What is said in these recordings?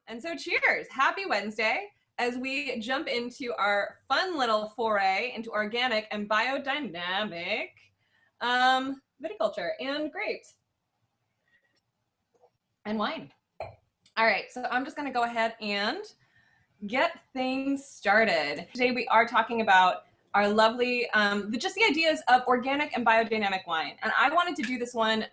And so cheers, happy Wednesday, as we jump into our fun little foray into organic and biodynamic viticulture and grapes and wine. All right, so I'm just gonna go ahead and get things started. Today we are talking about our lovely, just the ideas of organic and biodynamic wine. And I wanted to do this one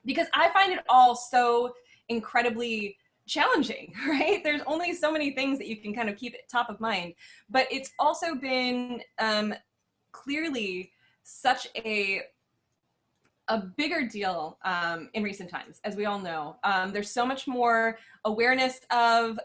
because I find it all so incredibly challenging, right? There's only so many things that you can kind of keep at top of mind, but it's also been clearly such a bigger deal in recent times, as we all know. There's so much more awareness of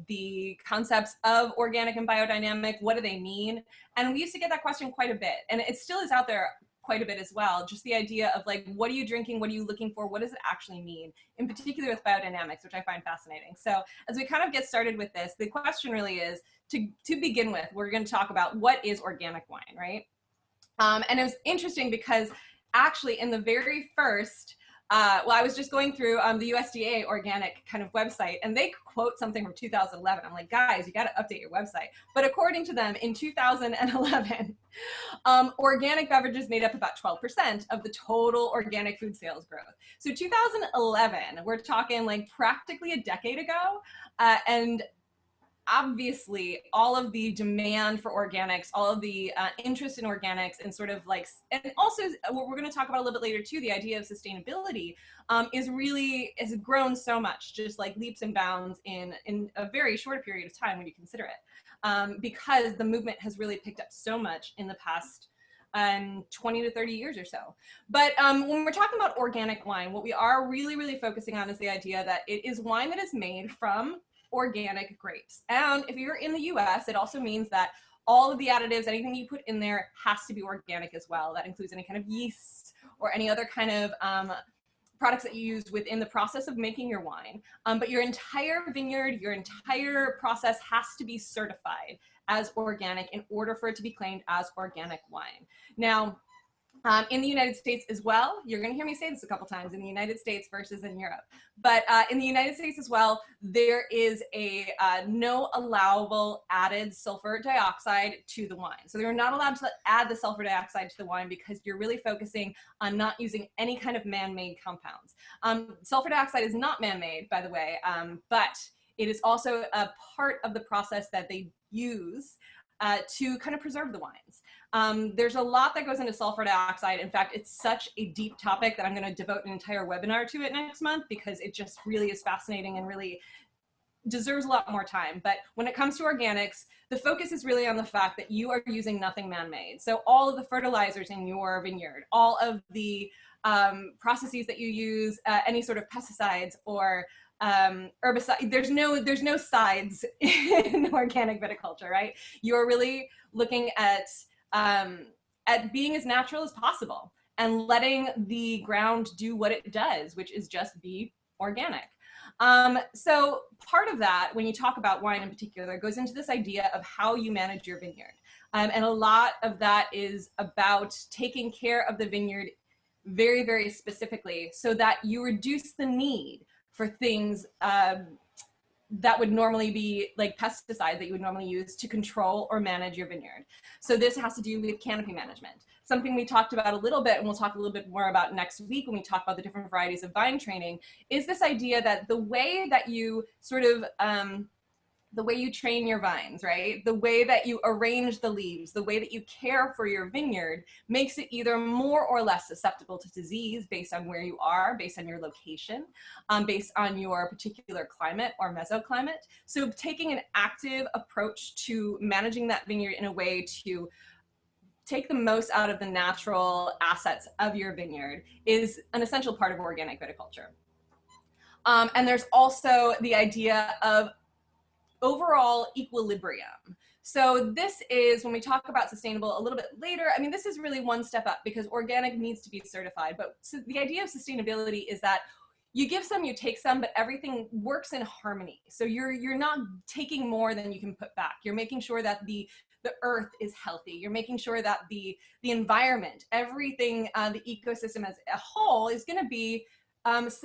the concepts of organic and biodynamic. What do they mean? And we used to get that question quite a bit, and it still is out there quite a bit as well. Just the idea of like, what are you drinking? What are you looking for? What does it actually mean? In particular with biodynamics, which I find fascinating. So as we kind of get started with this, the question really is, to begin with, we're going to talk about what is organic wine, right? And it was interesting because actually in the very first, I was just going through the USDA organic kind of website, and they quote something from 2011. I'm like, guys, you got to update your website. But according to them, in 2011, organic beverages made up about 12% of the total organic food sales growth. So 2011, we're talking like practically a decade ago, and obviously all of the demand for organics, all of the interest in organics, and sort of like, and also what we're going to talk about a little bit later too, the idea of sustainability has grown so much, just like leaps and bounds in a very short period of time when you consider it, because the movement has really picked up so much in the past 20 to 30 years or so. But when we're talking about organic wine, what we are really focusing on is the idea that it is wine that is made from organic grapes. And if you're in the US, it also means that all of the additives, anything you put in there, has to be organic as well. That includes any kind of yeast or any other kind of products that you use within the process of making your wine. But your entire vineyard, your entire process has to be certified as organic in order for it to be claimed as organic wine. Now, in the United States as well, you're going to hear me say this a couple times, in the United States versus in Europe, but in the United States as well, there is a no allowable added sulfur dioxide to the wine. So you're not allowed to add the sulfur dioxide to the wine because you're really focusing on not using any kind of man-made compounds. Sulfur dioxide is not man-made, by the way, but it is also a part of the process that they use to kind of preserve the wines. There's a lot that goes into sulfur dioxide. In fact, it's such a deep topic that I'm going to devote an entire webinar to it next month, because it just really is fascinating and really deserves a lot more time. But when it comes to organics, the focus is really on the fact that you are using nothing man-made. So all of the fertilizers in your vineyard, all of the processes that you use, any sort of pesticides or herbicide, there's no sides in organic viticulture, right? You're really looking at being as natural as possible and letting the ground do what it does, which is just be organic. So part of that, when you talk about wine in particular, goes into this idea of how you manage your vineyard. And a lot of that is about taking care of the vineyard very specifically, so that you reduce the need for things that would normally be like pesticides that you would normally use to control or manage your vineyard. So this has to do with canopy management. Something we talked about a little bit, and we'll talk a little bit more about next week when we talk about the different varieties of vine training, is this idea that the way that you sort of, the way you train your vines, right? The way that you arrange the leaves, the way that you care for your vineyard makes it either more or less susceptible to disease based on where you are, based on your location, based on your particular climate or mesoclimate. So taking an active approach to managing that vineyard in a way to take the most out of the natural assets of your vineyard is an essential part of organic viticulture. And there's also the idea of overall equilibrium. So this is, when we talk about sustainable a little bit later, I mean, this is really one step up because organic needs to be certified. But so the idea of sustainability is that you give some, you take some, but everything works in harmony. So you're not taking more than you can put back. You're making sure that the earth is healthy. You're making sure that the environment, everything, the ecosystem as a whole is going to be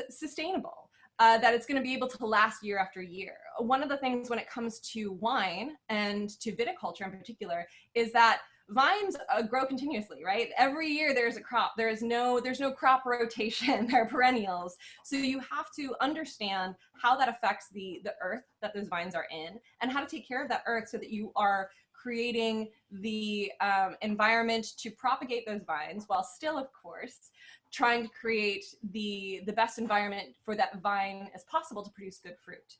sustainable. that it's going to be able to last year after year. One of the things when it comes to wine and to viticulture in particular is that vines grow continuously, right? Every year there's a crop. There's no crop rotation. They're perennials. So you have to understand how that affects the earth that those vines are in, and how to take care of that earth so that you are creating the environment to propagate those vines, while still, of course, trying to create the best environment for that vine as possible to produce good fruit.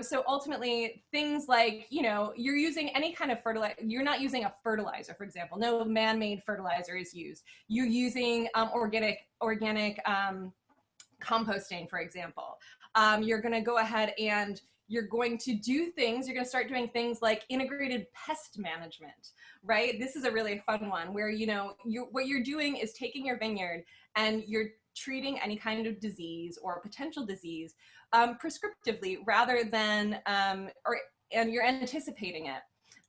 So ultimately, things like, you know, you're using any kind of fertilizer. You're not using a fertilizer, for example. No man-made fertilizer is used. You're using organic composting, for example. You're going to go ahead and you're going to do things. You're going to start doing things like integrated pest management, right? This is a really fun one where, you know, what you're doing is taking your vineyard and you're treating any kind of disease or potential disease prescriptively, rather than, and you're anticipating it.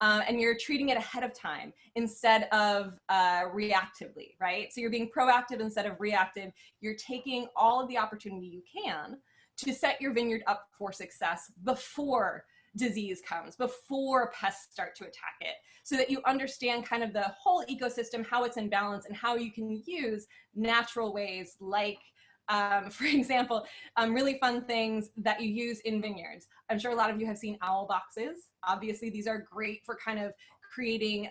And you're treating it ahead of time instead of reactively, right? So you're being proactive instead of reactive. You're taking all of the opportunity you can to set your vineyard up for success before disease comes, before pests start to attack it, so that you understand kind of the whole ecosystem, how it's in balance, and how you can use natural ways like, for example, really fun things that you use in vineyards. I'm sure a lot of you have seen owl boxes. Obviously, these are great for kind of creating,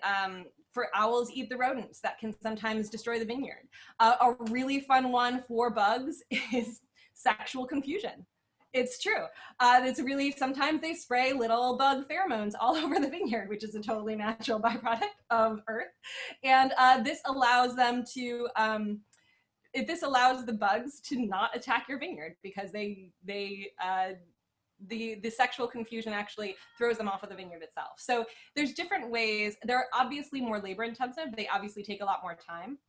for owls eat the rodents that can sometimes destroy the vineyard. A really fun one for bugs is sexual confusion. It's true. It's really, sometimes they spray little bug pheromones all over the vineyard, which is a totally natural byproduct of earth. And this allows them to, this allows the bugs to not attack your vineyard, because the sexual confusion actually throws them off of the vineyard itself. So there's different ways. They're obviously more labor intensive. They obviously take a lot more time.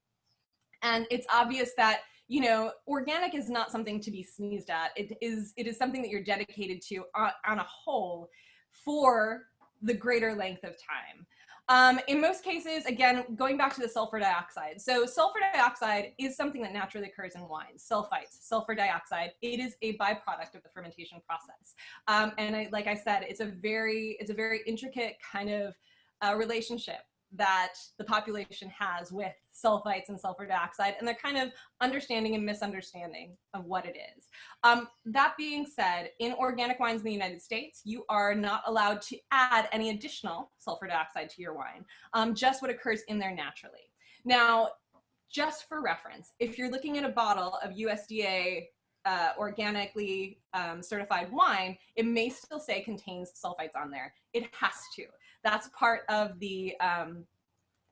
And it's obvious that, you know, organic is not something to be sneezed at. It is something that you're dedicated to on a whole for the greater length of time. In most cases, again, going back to the sulfur dioxide. So sulfur dioxide is something that naturally occurs in wines. Sulfites, sulfur dioxide, it is a byproduct of the fermentation process. And like I said, it's a very intricate kind of relationship that the population has with sulfites and sulfur dioxide, and they're kind of understanding and misunderstanding of what it is. That being said, in organic wines in the United States, you are not allowed to add any additional sulfur dioxide to your wine, just what occurs in there naturally. Now, just for reference, if you're looking at a bottle of USDA organically certified wine, it may still say contains sulfites on there. It has to. That's part of the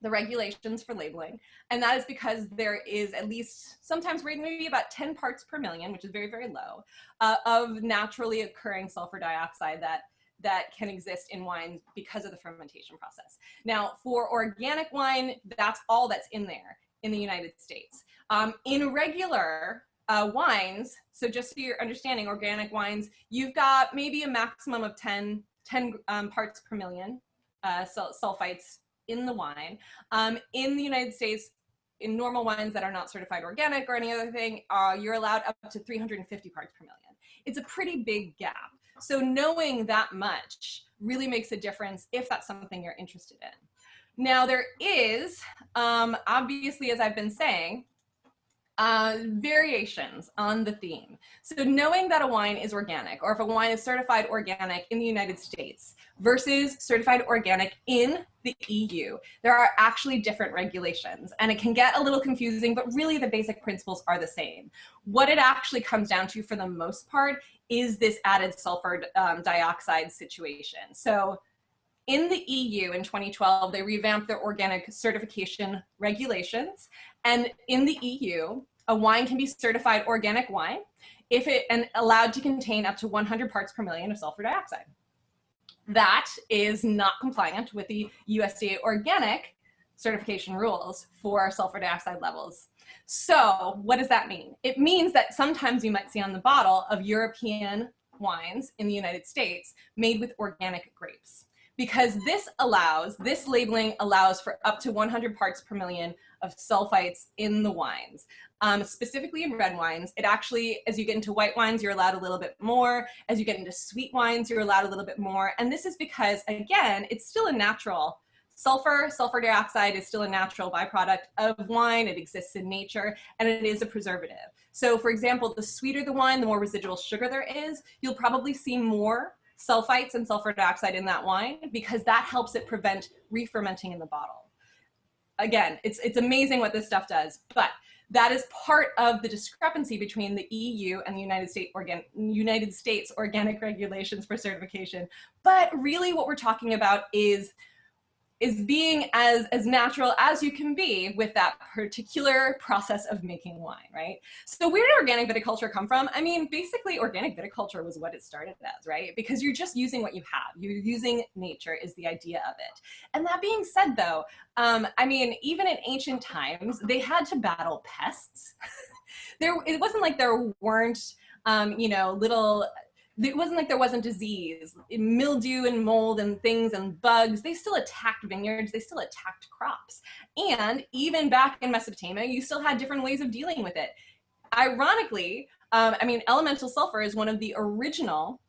regulations for labeling. And that is because there is at least, sometimes maybe about 10 parts per million, which is very, very low, of naturally occurring sulfur dioxide that can exist in wine because of the fermentation process. Now, for organic wine, that's all that's in there in the United States. In regular wines, so just so you're understanding, organic wines, you've got maybe a maximum of 10 parts per million sulfites in the wine. In the United States, in normal wines that are not certified organic or any other thing, you're allowed up to 350 parts per million. It's a pretty big gap. So knowing that much really makes a difference if that's something you're interested in. Now, there is, obviously, as I've been saying, variations on the theme. So knowing that a wine is organic, or if a wine is certified organic in the United States versus certified organic in the EU, there are actually different regulations, and it can get a little confusing, but really the basic principles are the same. What it actually comes down to for the most part is this added sulfur dioxide situation. So in the EU in 2012, they revamped their organic certification regulations. And in the EU, a wine can be certified organic wine if it and allowed to contain up to 100 parts per million of sulfur dioxide. That is not compliant with the USDA organic certification rules for sulfur dioxide levels. So what does that mean? It means that sometimes you might see on the bottle of European wines in the United States made with organic grapes, because this labeling allows for up to 100 parts per million of sulfites in the wines. Specifically in red wines, it actually, as you get into white wines, you're allowed a little bit more. As you get into sweet wines, you're allowed a little bit more. And this is because, again, it's still a natural. Sulfur dioxide is still a natural byproduct of wine. It exists in nature, and it is a preservative. So for example, the sweeter the wine, the more residual sugar there is, you'll probably see more sulfites and sulfur dioxide in that wine because that helps it prevent re-fermenting in the bottle. Again, it's amazing what this stuff does, but that is part of the discrepancy between the EU and the United States organic regulations for certification. But really what we're talking about is being as natural as you can be with that particular process of making wine, right? So where did organic viticulture come from? I mean, basically organic viticulture was what it started as, right? Because you're just using what you have. You're using nature is the idea of it. And that being said though, I mean, even in ancient times, they had to battle pests. It wasn't like there weren't, it wasn't like there wasn't disease, mildew and mold and things and bugs. They still attacked vineyards, they still attacked crops. And even back in Mesopotamia, you still had different ways of dealing with it. Ironically, I mean, elemental sulfur is one of the original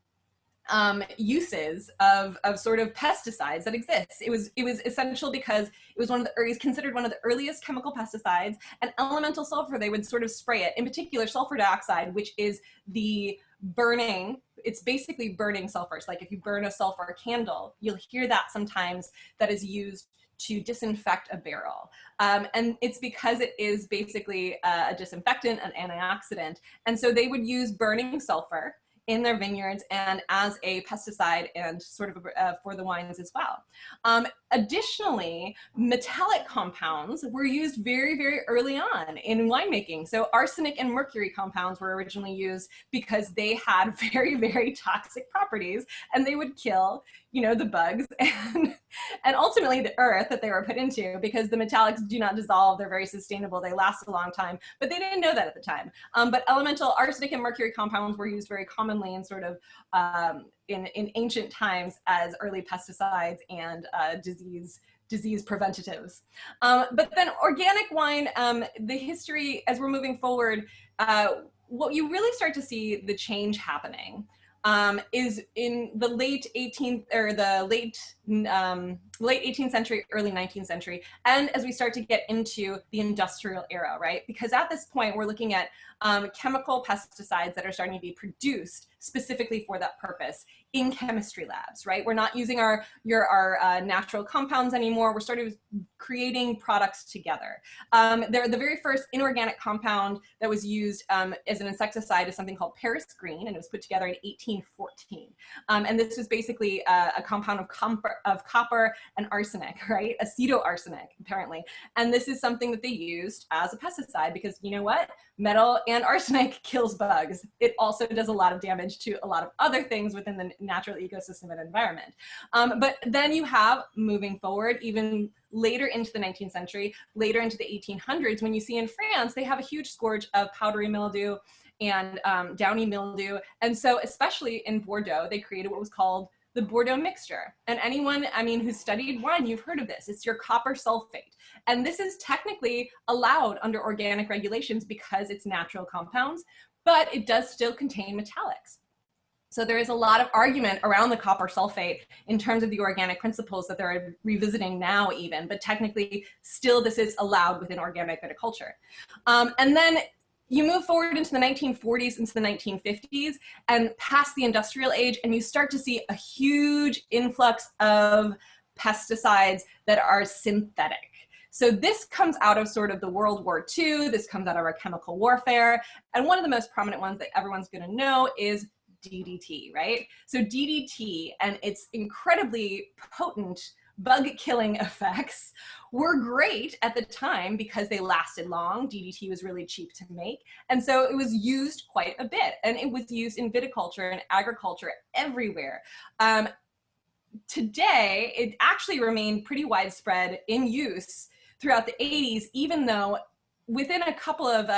uses of sort of pesticides that exists. It was essential because it was considered one of the earliest chemical pesticides, and elemental sulfur, they would sort of spray it. In particular, sulfur dioxide, which is the burning, it's basically burning sulfur. It's like if you burn a sulfur candle, you'll hear that sometimes that is used to disinfect a barrel. And it's because it is basically a disinfectant, an antioxidant. And so they would use burning sulfur in their vineyards and as a pesticide and sort of for the wines as well. Additionally, metallic compounds were used very, very early on in winemaking. So arsenic and mercury compounds were originally used because they had very, very toxic properties, and they would kill, the bugs and ultimately the earth that they were put into, because the metallics do not dissolve. They're very sustainable. They last a long time, but they didn't know that at the time. But elemental arsenic and mercury compounds were used very commonly in sort of in ancient times as early pesticides and disease preventatives. But then organic wine, the history as we're moving forward, what you really start to see the change happening is in the late 18th or the late 18th century, early 19th century, and as we start to get into the industrial era, right? Because at this point, we're looking at chemical pesticides that are starting to be produced specifically for that purpose in chemistry labs, right? We're not using our natural compounds anymore. We're sort of creating products together. The very first inorganic compound that was used as an insecticide is something called Paris green, and it was put together in 1814. And this was basically a compound of copper and arsenic, right? Acetoarsenic, apparently. And this is something that they used as a pesticide because, you know what? Metal and arsenic kills bugs. It also does a lot of damage to a lot of other things within the natural ecosystem and environment. But then you have, moving forward, even later into the 19th century, later into the 1800s, when you see in France, they have a huge scourge of powdery mildew and downy mildew. And so especially in Bordeaux, they created what was called the Bordeaux mixture. And anyone, who's studied wine, you've heard of this. It's your copper sulfate. And this is technically allowed under organic regulations because it's natural compounds, but it does still contain metallics. So there is a lot of argument around the copper sulfate in terms of the organic principles that they're revisiting now even, but technically still this is allowed within organic viticulture. And then you move forward into the 1940s, into the 1950s, and past the industrial age, and you start to see a huge influx of pesticides that are synthetic. So this comes out of sort of the World War II, this comes out of our chemical warfare, and one of the most prominent ones that everyone's gonna know is DDT, right? So DDT and its incredibly potent bug-killing effects were great at the time because they lasted long. DDT was really cheap to make. And so it was used quite a bit. And it was used in viticulture and agriculture everywhere. Today, it actually remained pretty widespread in use throughout the 80s, even though within a couple of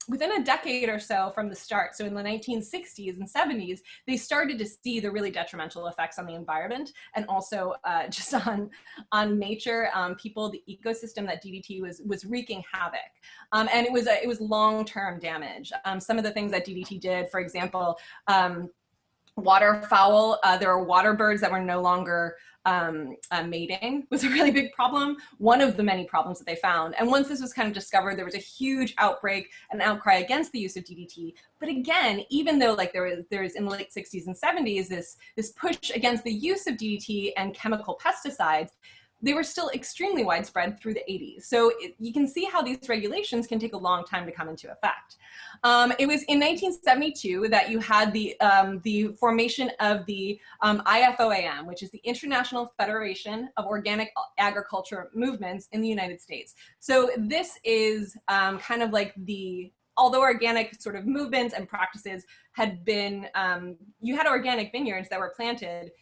within a decade or so from the start, so in the 1960s and 70s, they started to see the really detrimental effects on the environment and also just on nature, people, the ecosystem, that DDT was wreaking havoc. And it was long-term damage. Some of the things that DDT did, for example, waterfowl, there are water birds that were no longer mating was a really big problem, one of the many problems that they found. And once this was kind of discovered, there was a huge outbreak and outcry against the use of DDT. But again, even though like there's in the late 60s and 70s this push against the use of DDT and chemical pesticides, they were still extremely widespread through the 80s. So you can see how these regulations can take a long time to come into effect. It was in 1972 that you had the formation of the IFOAM, which is the International Federation of Organic Agriculture Movements in the United States. So this is kind of like although organic sort of movements and practices had been, you had organic vineyards that were planted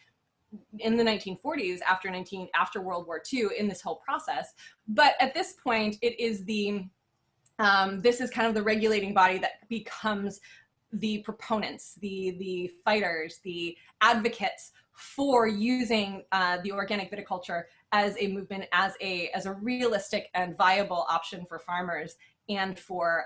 in the 1940s after World War II in this whole process. But at this point, it is this is kind of the regulating body that becomes the proponents, the fighters, the advocates for using the organic viticulture as a movement, as a realistic and viable option for farmers, and for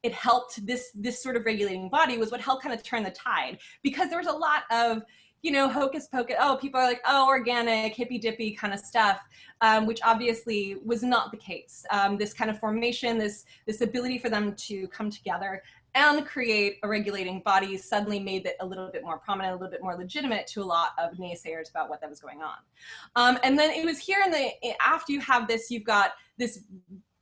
it helped, this sort of regulating body was what helped kind of turn the tide, because there was a lot of, you know, hocus pocus, oh, people are like, oh, organic, hippy dippy kind of stuff, which obviously was not the case. This kind of formation, this ability for them to come together and create a regulating body suddenly made it a little bit more prominent, a little bit more legitimate to a lot of naysayers about what that was going on. And then it was here after you have this, you've got this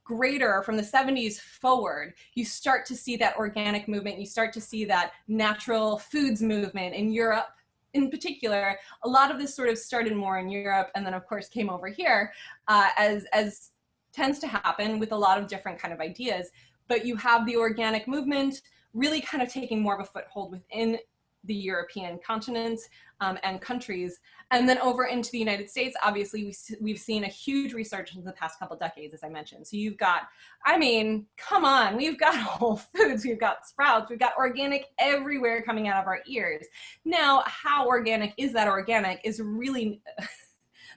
greater, from the 70s forward, you start to see that organic movement, you start to see that natural foods movement in Europe. In particular, a lot of this sort of started more in Europe, and then of course came over here, as tends to happen with a lot of different kind of ideas. But you have the organic movement really kind of taking more of a foothold within the European continent and countries. And then over into the United States, obviously we've seen a huge resurgence in the past couple decades, as I mentioned. So you've got, I mean, come on, we've got Whole Foods, we've got Sprouts, we've got organic everywhere coming out of our ears. Now, how organic is that organic is really,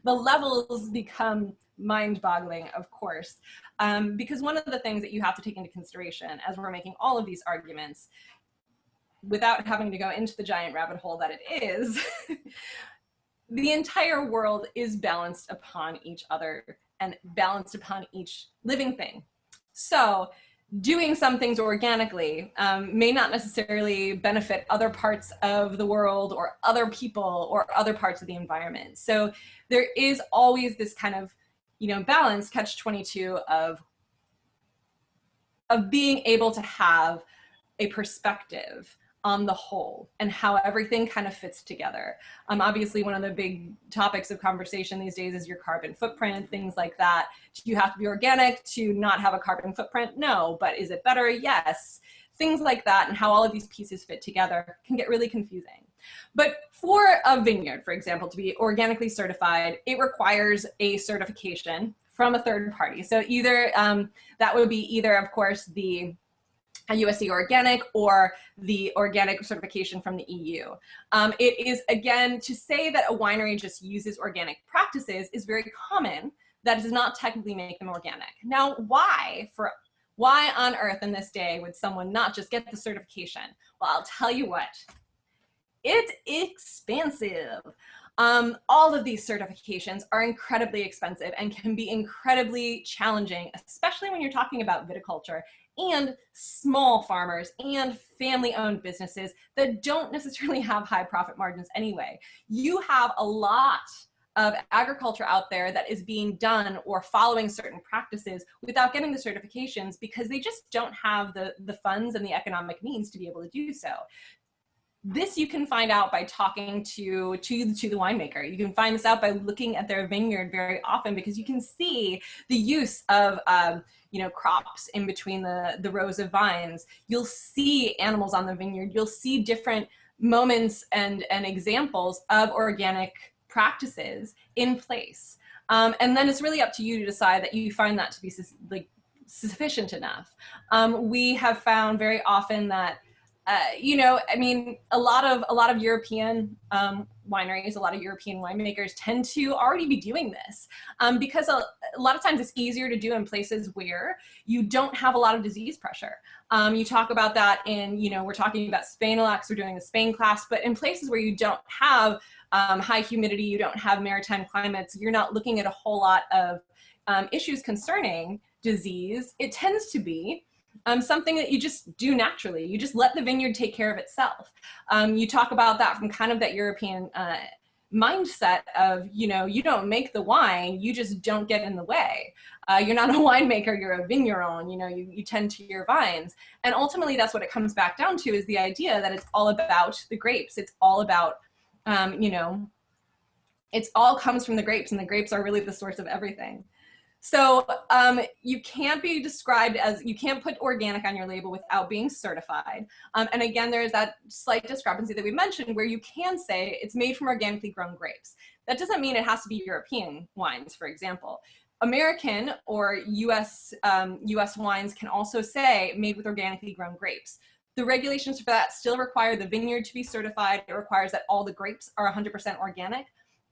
the levels become mind-boggling, of course, because one of the things that you have to take into consideration as we're making all of these arguments, without having to go into the giant rabbit hole that it is, the entire world is balanced upon each other and balanced upon each living thing. So doing some things organically may not necessarily benefit other parts of the world or other people or other parts of the environment. So there is always this kind of, you know, balance, catch-22 of being able to have a perspective on the whole and how everything kind of fits together. Obviously, one of the big topics of conversation these days is your carbon footprint, things like that. Do you have to be organic to not have a carbon footprint? No, but is it better? Yes. Things like that, and how all of these pieces fit together can get really confusing. But for a vineyard, for example, to be organically certified, it requires a certification from a third party. So either that would be either, of course, the USDA Organic or the organic certification from the EU. It is, again, to say that a winery just uses organic practices is very common. That does not technically make them organic. Now, why on earth in this day would someone not just get the certification? Well, I'll tell you what, it's expensive. All of these certifications are incredibly expensive and can be incredibly challenging, especially when you're talking about viticulture and small farmers and family-owned businesses that don't necessarily have high profit margins anyway. You have a lot of agriculture out there that is being done or following certain practices without getting the certifications because they just don't have the funds and the economic means to be able to do so. This you can find out by talking to the winemaker. You can find this out by looking at their vineyard very often, because you can see the use of you know, crops in between the rows of vines. You'll see animals on the vineyard. You'll see different moments and examples of organic practices in place. And then it's really up to you to decide that you find that to be like sufficient enough. We have found very often that, you know, I mean, a lot of European wineries, a lot of European winemakers tend to already be doing this because a lot of times it's easier to do in places where you don't have a lot of disease pressure. You talk about that in, you know, we're talking about Spainolax, we're doing the Spain class, but in places where you don't have high humidity, you don't have maritime climates, you're not looking at a whole lot of issues concerning disease. It tends to be something that you just do naturally. You just let the vineyard take care of itself. You talk about that from kind of that European mindset of, you know, you don't make the wine, you just don't get in the way. You're not a winemaker, you're a vigneron, you know, you tend to your vines. And ultimately that's what it comes back down to, is the idea that it's all about the grapes. It's all about, you know, it's all comes from the grapes, and the grapes are really the source of everything. So you can't be described as, you can't put organic on your label without being certified. And again, there's that slight discrepancy that we mentioned where you can say it's made from organically grown grapes. That doesn't mean it has to be European wines, for example. American or US wines can also say made with organically grown grapes. The regulations for that still require the vineyard to be certified. It requires that all the grapes are 100% organic,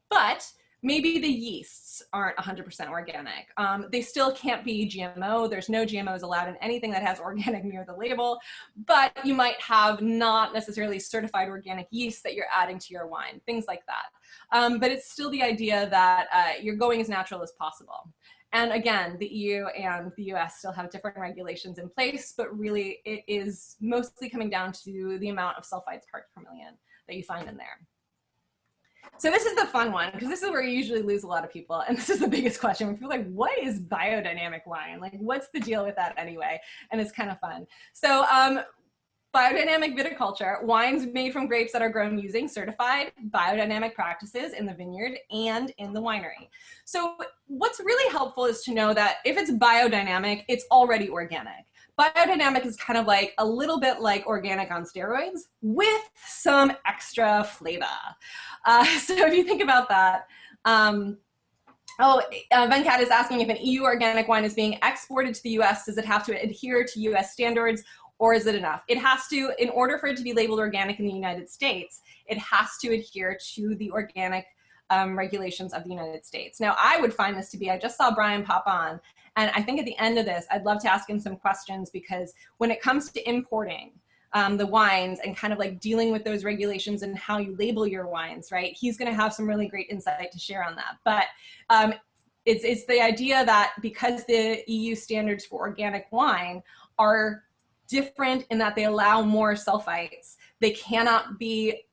but maybe the yeasts aren't 100% organic. They still can't be GMO. There's no GMOs allowed in anything that has organic near the label, but you might have not necessarily certified organic yeast that you're adding to your wine, things like that. But it's still the idea that you're going as natural as possible. And again, the EU and the US still have different regulations in place, but really it is mostly coming down to the amount of sulfides parts per million that you find in there. So this is the fun one, because this is where you usually lose a lot of people. And this is the biggest question. People are like, what is biodynamic wine? Like, what's the deal with that anyway? And it's kind of fun. So biodynamic viticulture, wines made from grapes that are grown using certified biodynamic practices in the vineyard and in the winery. So what's really helpful is to know that if it's biodynamic, it's already organic. Biodynamic is kind of like a little bit like organic on steroids with some extra flavor. So if you think about that, Venkat is asking if an EU organic wine is being exported to the US, does it have to adhere to US standards, or is it enough? It has to, in order for it to be labeled organic in the United States, it has to adhere to the organic regulations of the United States. Now, I would find this to be, I just saw Brian pop on, and I think at the end of this, I'd love to ask him some questions, because when it comes to importing the wines and kind of like dealing with those regulations and how you label your wines, right? He's gonna have some really great insight to share on that. But it's the idea that because the EU standards for organic wine are different in that they allow more sulfites, they cannot be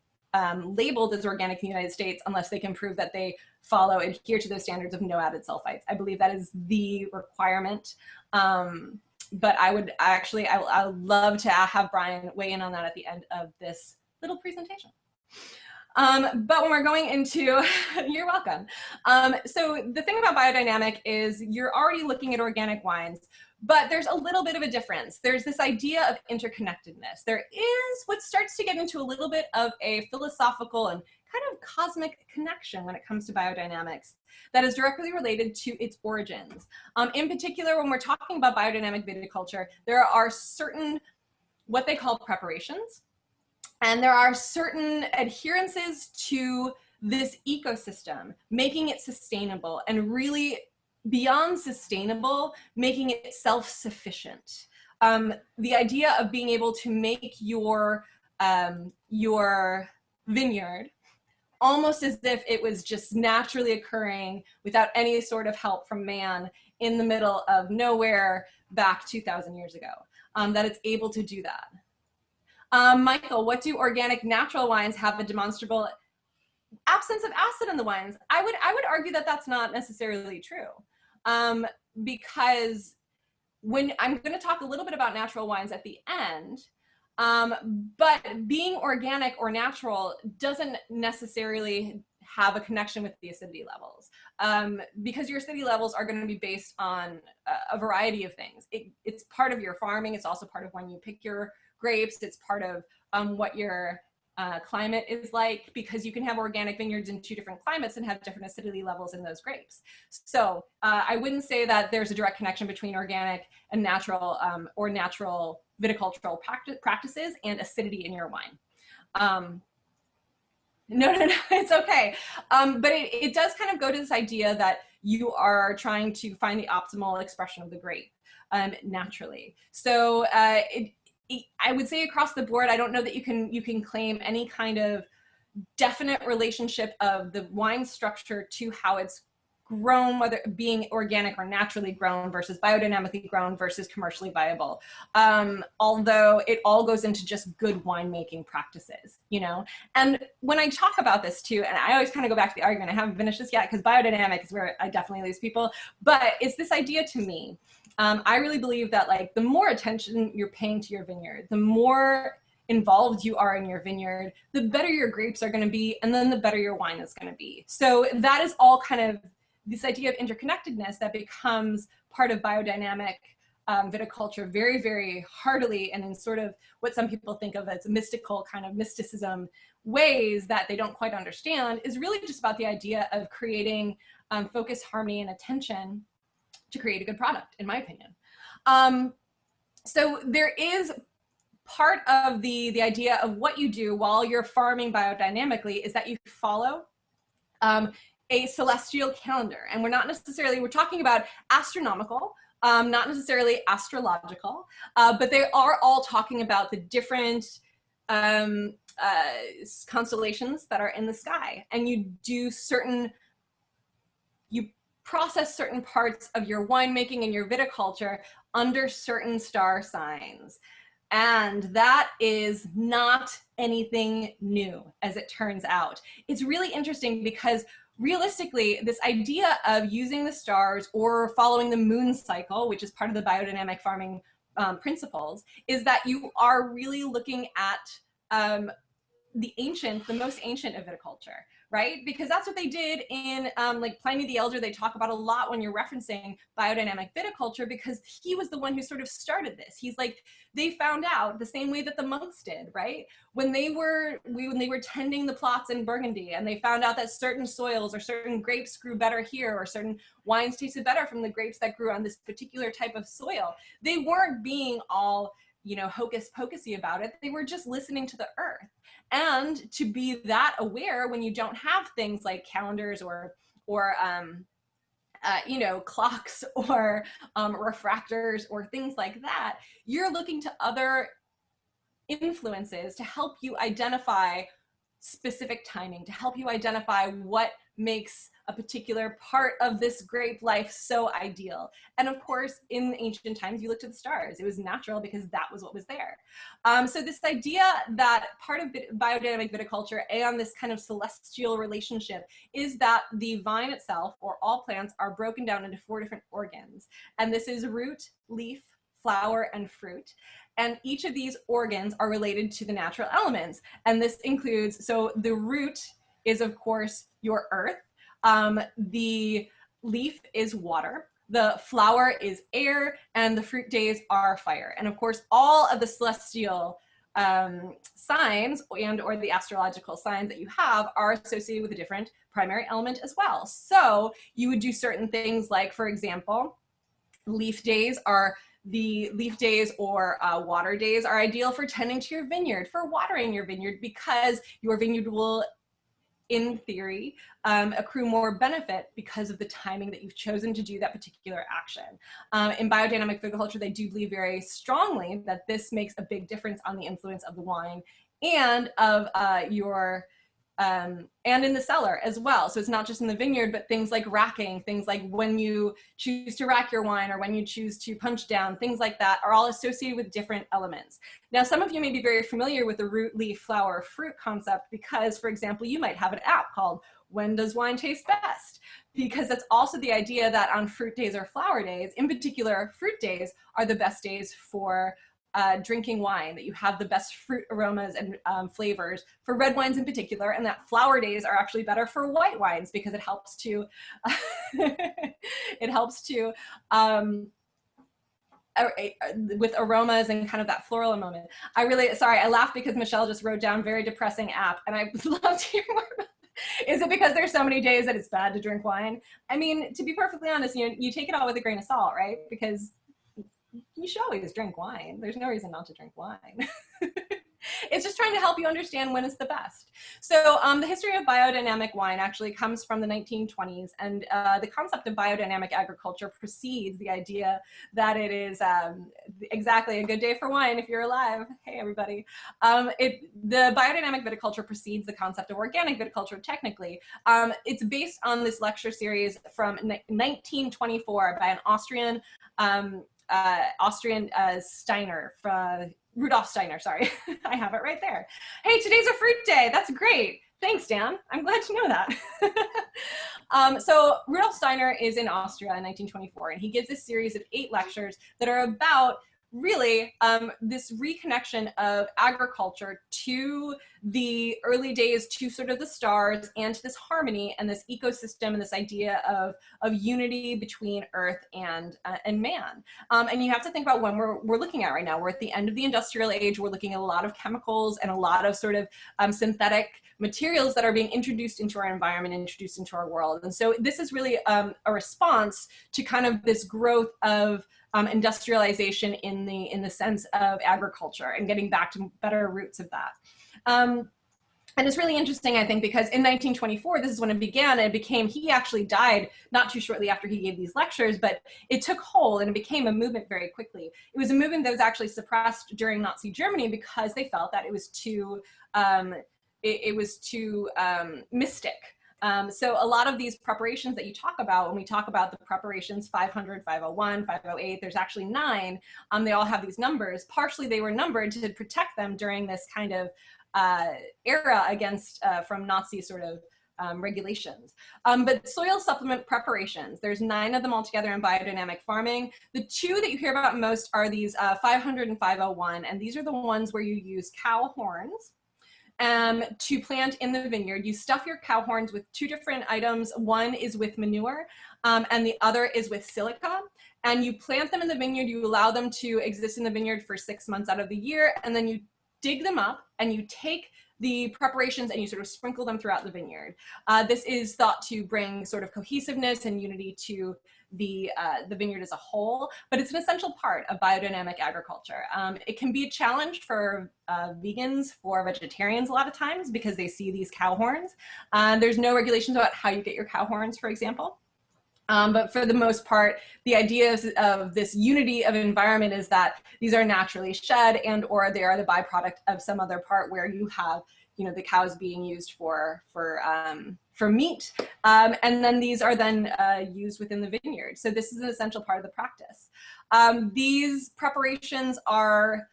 labeled as organic in the United States unless they can prove that they adhere to those standards of no added sulfites. I believe that is the requirement. But I would love to have Brian weigh in on that at the end of this little presentation. But when we're going into, you're welcome. So the thing about biodynamic is you're already looking at organic wines, but there's a little bit of a difference. There's this idea of interconnectedness. There is what starts to get into a little bit of a philosophical and kind of cosmic connection when it comes to biodynamics that is directly related to its origins. In particular, when we're talking about biodynamic viticulture, there are certain, what they call preparations, and there are certain adherences to this ecosystem, making it sustainable, and really beyond sustainable, making it self-sufficient. The idea of being able to make your vineyard almost as if it was just naturally occurring without any sort of help from man in the middle of nowhere back 2,000 years ago, that it's able to do that. Michael, what do organic natural wines have a demonstrable absence of acid in the wines? I would argue that that's not necessarily true, because when I'm going to talk a little bit about natural wines at the end, but being organic or natural doesn't necessarily have a connection with the acidity levels, because your acidity levels are going to be based on a variety of things. It's part of your farming. It's also part of when you pick your grapes. It's part of what your climate is like, because you can have organic vineyards in 2 different climates and have different acidity levels in those grapes. So I wouldn't say that there's a direct connection between organic and natural or natural viticultural practices and acidity in your wine. No, it's okay. But it does kind of go to this idea that you are trying to find the optimal expression of the grape naturally. So I would say across the board, I don't know that you can claim any kind of definite relationship of the wine structure to how it's grown, whether being organic or naturally grown versus biodynamically grown versus commercially viable. Although it all goes into just good winemaking practices, you know? And when I talk about this too, and I always kind of go back to the argument, I haven't finished this yet because biodynamic is where I definitely lose people, but it's this idea to me. I really believe that like the more attention you're paying to your vineyard, the more involved you are in your vineyard, the better your grapes are going to be, and then the better your wine is going to be. So that is all kind of this idea of interconnectedness that becomes part of biodynamic viticulture very, very heartily, and in sort of what some people think of as mystical kind of mysticism ways that they don't quite understand, is really just about the idea of creating focus, harmony, and attention to create a good product, in my opinion. So there is part of the idea of what you do while you're farming biodynamically is that you follow a celestial calendar. And we're talking about astronomical, not necessarily astrological, but they are all talking about the different constellations that are in the sky. And you process certain parts of your winemaking and your viticulture under certain star signs. And that is not anything new, as it turns out. It's really interesting because realistically, this idea of using the stars or following the moon cycle, which is part of the biodynamic farming principles, is that you are really looking at the most ancient of viticulture, right? Because that's what they did in like Pliny the Elder. They talk about a lot when you're referencing biodynamic viticulture, because he was the one who sort of started this. He's like, they found out the same way that the monks did, right? When they were tending the plots in Burgundy, and they found out that certain soils or certain grapes grew better here, or certain wines tasted better from the grapes that grew on this particular type of soil. They weren't being all, you know, hocus pocusy about it. They were just listening to the earth. And to be that aware when you don't have things like calendars or you know, clocks or refractors or things like that, you're looking to other influences to help you identify specific timing, to help you identify what makes a particular part of this grape life so ideal. And of course, in ancient times, you looked at the stars. It was natural because that was what was there. So this idea that part of biodynamic viticulture and this kind of celestial relationship is that the vine itself, or all plants, are broken down into 4 different organs. And this is root, leaf, flower, and fruit. And each of these organs are related to the natural elements. And this includes, so the root is, of course, your earth. The leaf is water, the flower is air, and the fruit days are fire. And of course, all of the celestial signs and or the astrological signs that you have are associated with a different primary element as well. So you would do certain things like, for example, leaf days or water days are ideal for tending to your vineyard, for watering your vineyard, because your vineyard will, in theory, accrue more benefit because of the timing that you've chosen to do that particular action. In biodynamic viticulture, they do believe very strongly that this makes a big difference on the influence of the wine and of and in the cellar as well. So it's not just in the vineyard, but things like racking, things like when you choose to rack your wine or when you choose to punch down, things like that are all associated with different elements. Now, some of you may be very familiar with the root, leaf, flower, fruit concept because, for example, you might have an app called When Does Wine Taste Best? Because that's also the idea that on fruit days or flower days, in particular, fruit days are the best days for drinking wine, that you have the best fruit aromas and flavors for red wines in particular, and that flower days are actually better for white wines because it helps to with aromas and kind of that floral moment. I really, sorry, I laughed because Michelle just wrote down very depressing app, and I would love to hear more about it. Is it because there's so many days that it's bad to drink wine? I mean, to be perfectly honest, you take it all with a grain of salt, right? Because you should always drink wine. There's no reason not to drink wine. It's just trying to help you understand when it's the best. So the history of biodynamic wine actually comes from the 1920s, and the concept of biodynamic agriculture precedes the idea that it is exactly a good day for wine if you're alive. Hey, everybody. The biodynamic viticulture precedes the concept of organic viticulture technically. It's based on this lecture series from 1924 by an Austrian Steiner, Rudolf Steiner, sorry. I have it right there. Hey, today's a fruit day. That's great. Thanks, Dan. I'm glad to know that. So Rudolf Steiner is in Austria in 1924, and he gives this series of 8 lectures that are about really this reconnection of agriculture to the early days, to sort of the stars, and to this harmony and this ecosystem and this idea of unity between earth and man. And you have to think about when we're looking at right now. We're at the end of the industrial age. We're looking at a lot of chemicals and a lot of sort of synthetic materials that are being introduced into our environment, introduced into our world. And so this is really a response to kind of this growth of industrialization in the sense of agriculture and getting back to better roots of that. And it's really interesting, I think, because in 1924, this is when it began, and it became, he actually died not too shortly after he gave these lectures, but it took hold and it became a movement very quickly. It was a movement that was actually suppressed during Nazi Germany because they felt that it was too, mystic. So a lot of these preparations that you talk about, when we talk about the preparations 500, 501, 508, there's actually 9. They all have these numbers. Partially they were numbered to protect them during this kind of era against from Nazi sort of regulations. But soil supplement preparations, there's 9 of them altogether in biodynamic farming. The 2 that you hear about most are these 500 and 501, and these are the ones where you use cow horns to plant in the vineyard. You stuff your cow horns with 2 different items. One is with manure and the other is with silica. And you plant them in the vineyard. You allow them to exist in the vineyard for 6 months out of the year. And then you dig them up and you take the preparations and you sort of sprinkle them throughout the vineyard. This is thought to bring sort of cohesiveness and unity to the vineyard as a whole, but it's an essential part of biodynamic agriculture. It can be a challenge for vegans, for vegetarians a lot of times, because they see these cow horns. There's no regulations about how you get your cow horns, for example. But for the most part, the idea of this unity of environment is that these are naturally shed and or they are the byproduct of some other part where you have, you know, the cows being used for meat. And then these are then used within the vineyard. So this is an essential part of the practice. These preparations are,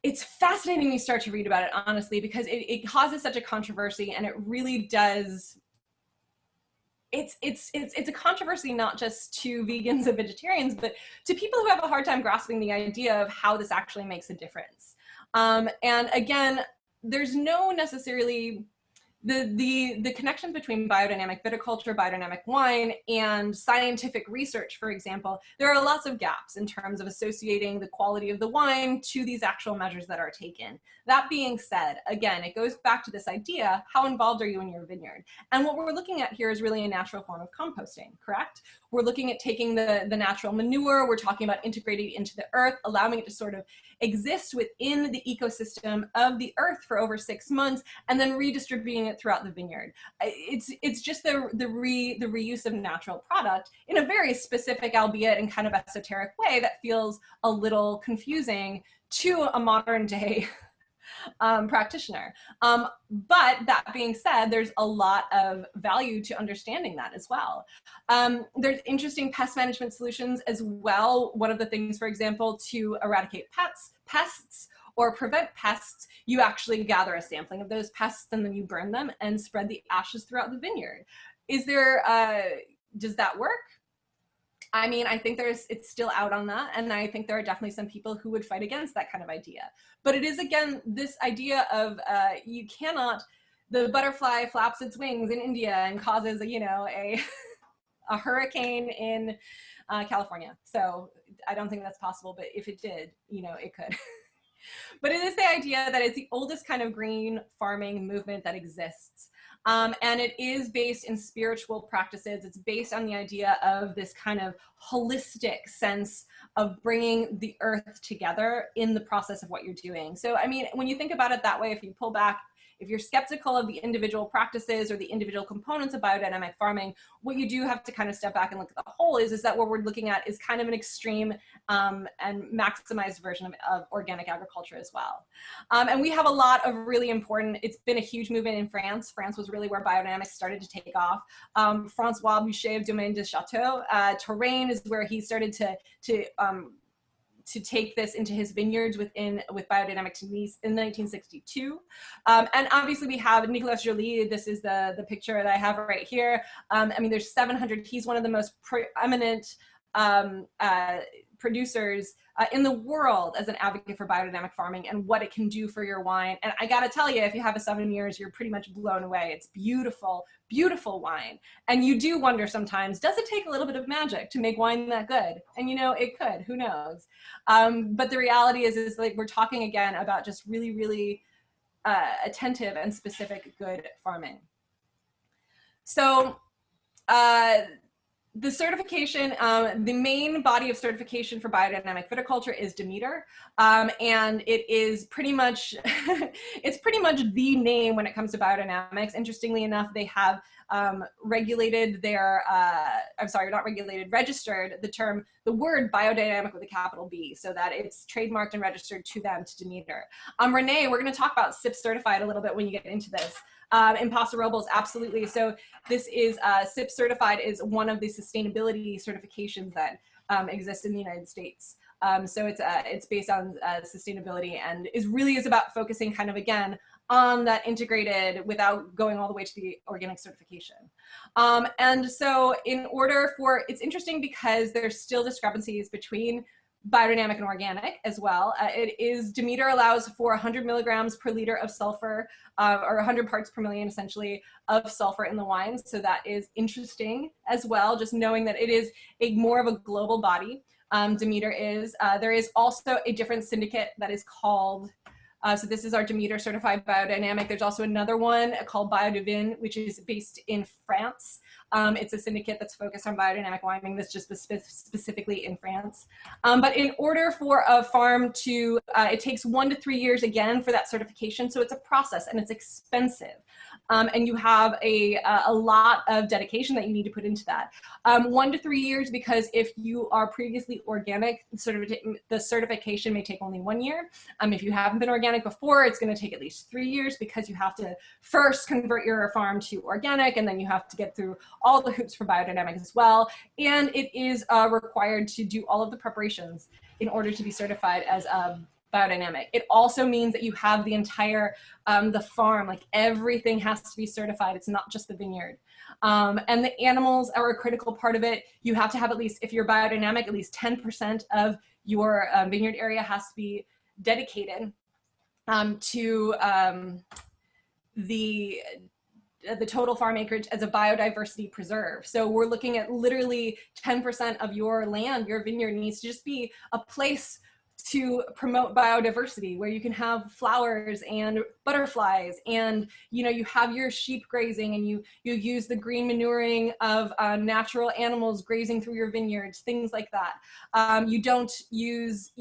it's fascinating when you start to read about it, honestly, because it causes such a controversy, and it really does. It's a controversy not just to vegans and vegetarians, but to people who have a hard time grasping the idea of how this actually makes a difference. And again, there's no necessarily the connections between biodynamic viticulture, biodynamic wine, and scientific research, for example. There are lots of gaps in terms of associating the quality of the wine to these actual measures that are taken. That being said, again, it goes back to this idea, how involved are you in your vineyard? And what we're looking at here is really a natural form of composting, correct? We're looking at taking the natural manure, we're talking about integrating it into the earth, allowing it to sort of exist within the ecosystem of the earth for over 6 months, and then redistributing it throughout the vineyard. It's just the reuse of natural product in a very specific, albeit in kind of esoteric way that feels a little confusing to a modern day practitioner. But that being said, there's a lot of value to understanding that as well. There's interesting pest management solutions as well. One of the things, for example, to eradicate pests or prevent pests, you actually gather a sampling of those pests and then you burn them and spread the ashes throughout the vineyard. Is there, does that work? I mean, I think it's still out on that, and I think there are definitely some people who would fight against that kind of idea. But it is, again, this idea of you cannot, the butterfly flaps its wings in India and causes, you know, a hurricane in California. So I don't think that's possible, but if it did, you know, it could. But it is the idea that it's the oldest kind of green farming movement that exists. And it is based in spiritual practices. It's based on the idea of this kind of holistic sense of bringing the earth together in the process of what you're doing. So, I mean, when you think about it that way, if you pull back, if you're skeptical of the individual practices or the individual components of biodynamic farming, what you do have to kind of step back and look at the whole is that what we're looking at is kind of an extreme and maximized version of organic agriculture as well. And we have a lot of really important, it's been a huge movement in France. France was really where biodynamics started to take off. Francois Boucher of Domaine de Château, Touraine is where he started to take this into his vineyards with biodynamic techniques in 1962. And obviously we have Nicolas Joly. This is the picture that I have right here. I mean, there's 700, he's one of the most preeminent producers in the world as an advocate for biodynamic farming and what it can do for your wine. And I gotta tell you, if you have a 7 years, you're pretty much blown away. It's beautiful, beautiful wine. And you do wonder sometimes, does it take a little bit of magic to make wine that good? And you know, it could, who knows? But the reality is like, we're talking again about just really, really attentive and specific good farming. So, the certification, the main body of certification for biodynamic viticulture is Demeter, and it is pretty much, it's pretty much the name when it comes to biodynamics. Interestingly enough, they have regulated their, I'm sorry, not regulated, registered the word biodynamic with a capital B, so that it's trademarked and registered to them, to Demeter. Renee, we're going to talk about SIP certified a little bit when you get into this. In Paso Robles, absolutely. So this is SIP certified is one of the sustainability certifications that exist in the United States. So it's based on sustainability and is about focusing kind of again on that integrated without going all the way to the organic certification. And so in order for, it's interesting because there's still discrepancies between biodynamic and organic as well. Demeter allows for 100 milligrams per liter of sulfur, or 100 parts per million essentially of sulfur in the wine. So that is interesting as well, just knowing that it is more of a global body. Demeter is. There is also a different syndicate that is called, so this is our Demeter certified biodynamic. There's also another one called Biodivin, which is based in France. It's a syndicate that's focused on biodynamic wining that's just specifically in France. But in order for a farm to, it takes 1 to 3 years again for that certification. So it's a process and it's expensive. And you have a lot of dedication that you need to put into that. 1 to 3 years, because if you are previously organic, the certification may take only 1 year. If you haven't been organic before, it's going to take at least 3 years, because you have to first convert your farm to organic, and then you have to get through all the hoops for biodynamic as well. And it is required to do all of the preparations in order to be certified as biodynamic. It also means that you have the entire, the farm, like everything has to be certified. It's not just the vineyard. And the animals are a critical part of it. You have to have at least, if you're biodynamic, at least 10% of your vineyard area has to be dedicated to the total farm acreage as a biodiversity preserve. So we're looking at literally 10% of your land, your vineyard needs to just be a place to promote biodiversity, where you can have flowers and butterflies, and you have your sheep grazing, and you use the green manuring of natural animals grazing through your vineyards, things like that. You don't use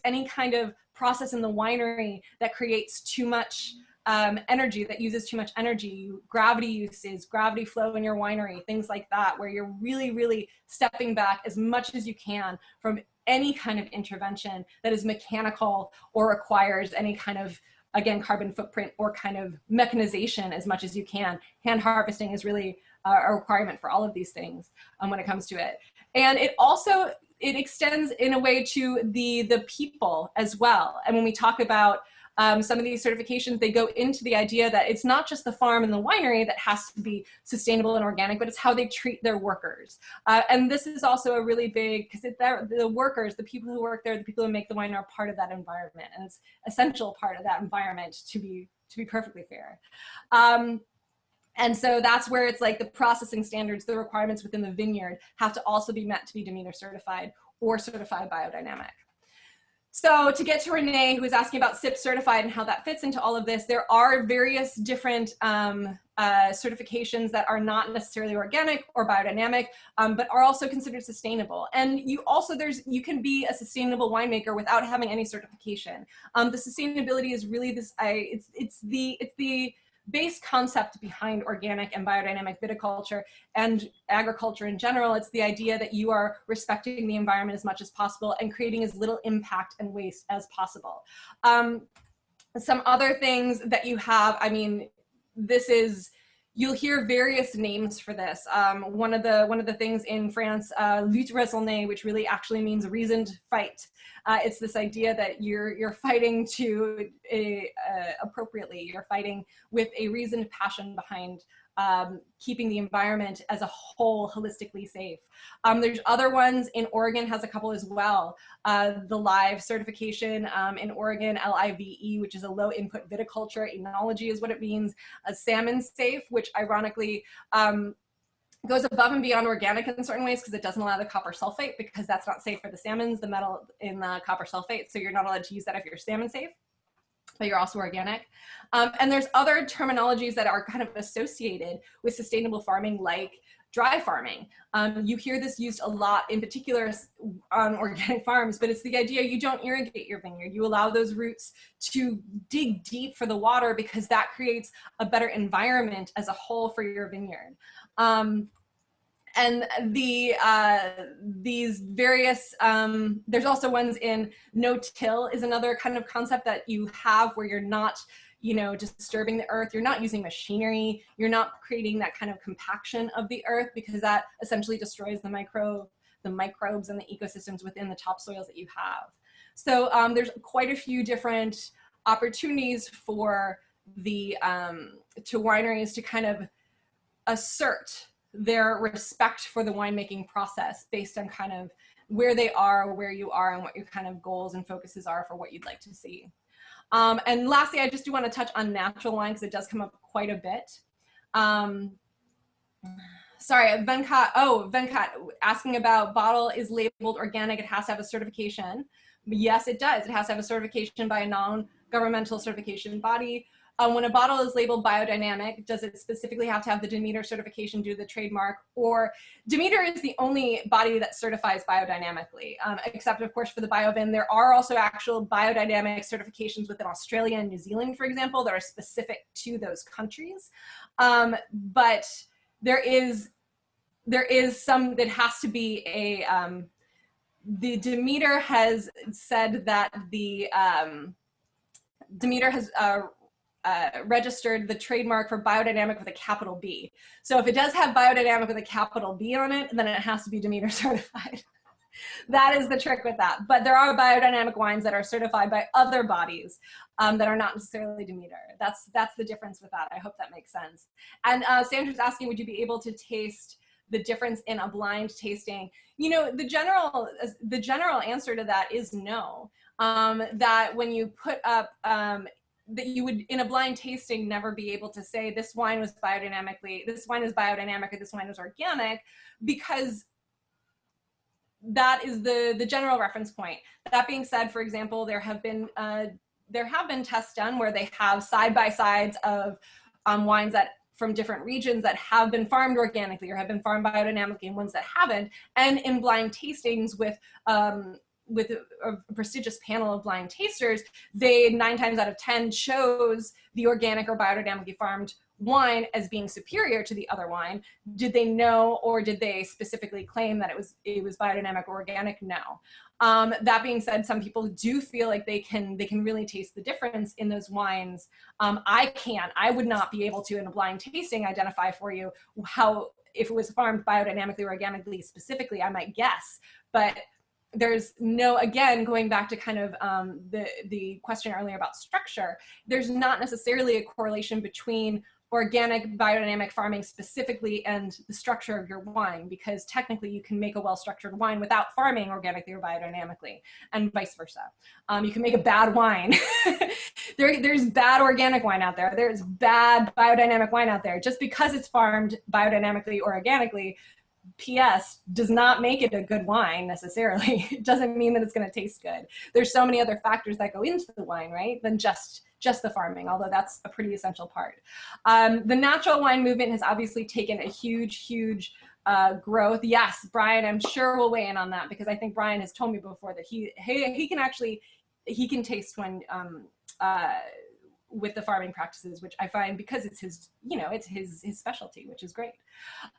any kind of process in the winery that creates too much energy, that uses too much energy, gravity uses, gravity flow in your winery, things like that, where you're really, really stepping back as much as you can from any kind of intervention that is mechanical or requires any kind of, again, carbon footprint or kind of mechanization as much as you can. Hand harvesting is really a requirement for all of these things when it comes to it. And it extends in a way to the people as well. And when we talk about some of these certifications, they go into the idea that it's not just the farm and the winery that has to be sustainable and organic, but it's how they treat their workers. And this is also a really big, because the workers, the people who work there, the people who make the wine are part of that environment, and it's an essential part of that environment to be perfectly fair. And so that's where it's like the processing standards, the requirements within the vineyard have to also be met to be Demeter certified or certified biodynamic. So to get to Renee, who was asking about SIP certified and how that fits into all of this, there are various different certifications that are not necessarily organic or biodynamic, but are also considered sustainable. And you also, you can be a sustainable winemaker without having any certification. The sustainability is really this, it's the base concept behind organic and biodynamic viticulture and agriculture in general. It's the idea that you are respecting the environment as much as possible and creating as little impact and waste as possible. Some other things that you have, I mean, this is, you'll hear various names for this. One of the things in France, lutte raisonnée, which really actually means reasoned fight. It's this idea that you're fighting to appropriately. You're fighting with a reasoned passion behind keeping the environment as a whole holistically safe. There's other ones. In Oregon has a couple as well. The LIVE certification in Oregon, LIVE, which is a low input viticulture. Enology is what it means. A salmon safe, which ironically goes above and beyond organic in certain ways because it doesn't allow the copper sulfate, because that's not safe for the salmons, the metal in the copper sulfate. So you're not allowed to use that if you're salmon safe, but you're also organic. And there's other terminologies that are kind of associated with sustainable farming, like dry farming. You hear this used a lot, in particular on organic farms, but it's the idea you don't irrigate your vineyard. You allow those roots to dig deep for the water because that creates a better environment as a whole for your vineyard. And these various, there's also ones in no-till is another kind of concept that you have where you're not, you know, disturbing the earth. You're not using machinery. You're not creating that kind of compaction of the earth, because that essentially destroys the microbes and the ecosystems within the topsoils that you have. So there's quite a few different opportunities for the to wineries to kind of assert their respect for the winemaking process based on kind of where they are, where you are, and what your kind of goals and focuses are for what you'd like to see. And lastly, I just do want to touch on natural wine because it does come up quite a bit. Sorry, Venkat asking about bottle is labeled organic, it has to have a certification. Yes, it does. It has to have a certification by a non-governmental certification body. When a bottle is labeled biodynamic, does it specifically have to have the Demeter certification due to the trademark? Or Demeter is the only body that certifies biodynamically, except of course for the BioVin. There are also actual biodynamic certifications within Australia and New Zealand, for example, that are specific to those countries. But there is some that has to be a, the Demeter has said that the Demeter has registered the trademark for biodynamic with a capital B. So if it does have biodynamic with a capital B on it, then it has to be Demeter certified. That is the trick with that. But there are biodynamic wines that are certified by other bodies that are not necessarily Demeter. That's the difference with that. I hope that makes sense. And Sandra's asking, would you be able to taste the difference in a blind tasting? You know, the general answer to that is no. That when you put up that you would, in a blind tasting, never be able to say this wine was biodynamic, or this wine is organic, because that is the general reference point. That being said, for example, there have been tests done where they have side-by-sides of wines that from different regions that have been farmed organically or have been farmed biodynamically, and ones that haven't, and in blind tastings with a prestigious panel of blind tasters, they 9 times out of 10 chose the organic or biodynamically farmed wine as being superior to the other wine. Did they know, or did they specifically claim that it was biodynamic or organic? No. That being said, some people do feel like they can really taste the difference in those wines. I would not be able to, in a blind tasting, identify for you how, if it was farmed biodynamically or organically specifically. I might guess, but there's no, again, going back to kind of the question earlier about structure, there's not necessarily a correlation between organic biodynamic farming specifically and the structure of your wine, because technically you can make a well-structured wine without farming organically or biodynamically, and vice versa. You can make a bad wine. There's bad organic wine out there. There's bad biodynamic wine out there. Just because it's farmed biodynamically or organically, PS, does not make it a good wine necessarily. It doesn't mean that it's going to taste good. There's so many other factors that go into the wine, right, than just the farming, although that's a pretty essential part. The natural wine movement has obviously taken a huge growth. Yes, Brian, I'm sure will weigh in on that, because I think Brian has told me before that he can taste when with the farming practices, which I find, because it's his, it's his specialty, which is great.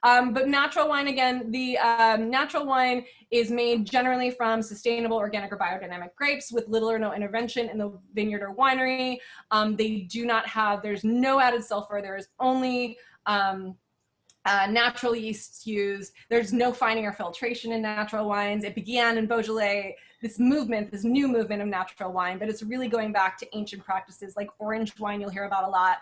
But natural wine, again, the natural wine is made generally from sustainable organic or biodynamic grapes with little or no intervention in the vineyard or winery. They do not have, there's no added sulfur. There is only natural yeasts used. There's no fining or filtration in natural wines. It began in Beaujolais, this new movement of natural wine, but it's really going back to ancient practices like orange wine you'll hear about a lot.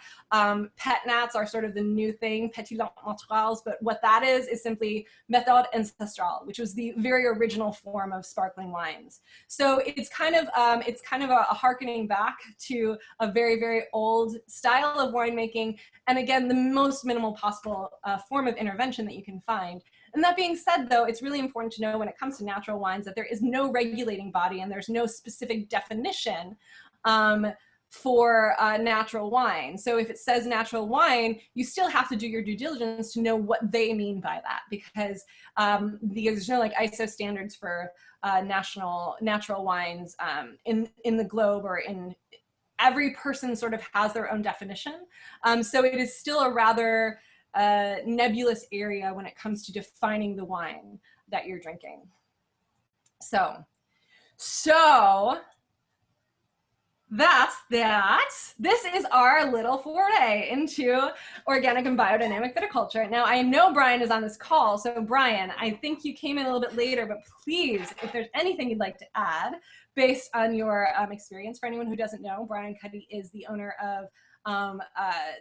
Pet nats are sort of the new thing, petit naturels, but what that is simply méthode ancestrale, which was the very original form of sparkling wines. So it's kind of a hearkening back to a very old style of winemaking, and again, the most minimal possible form of intervention that you can find. And that being said, though, it's really important to know when it comes to natural wines that there is no regulating body and there's no specific definition for natural wine. So if it says natural wine, you still have to do your due diligence to know what they mean by that, because there's no like ISO standards for natural wines in the globe, or in every person sort of has their own definition. So it is still a rather nebulous area when it comes to defining the wine that you're drinking. So that's that. This is our little foray into organic and biodynamic viticulture. Now, I know Brian is on this call, so Brian, I think you came in a little bit later, but please, if there's anything you'd like to add based on your experience. For anyone who doesn't know, Brian Cuddy is the owner of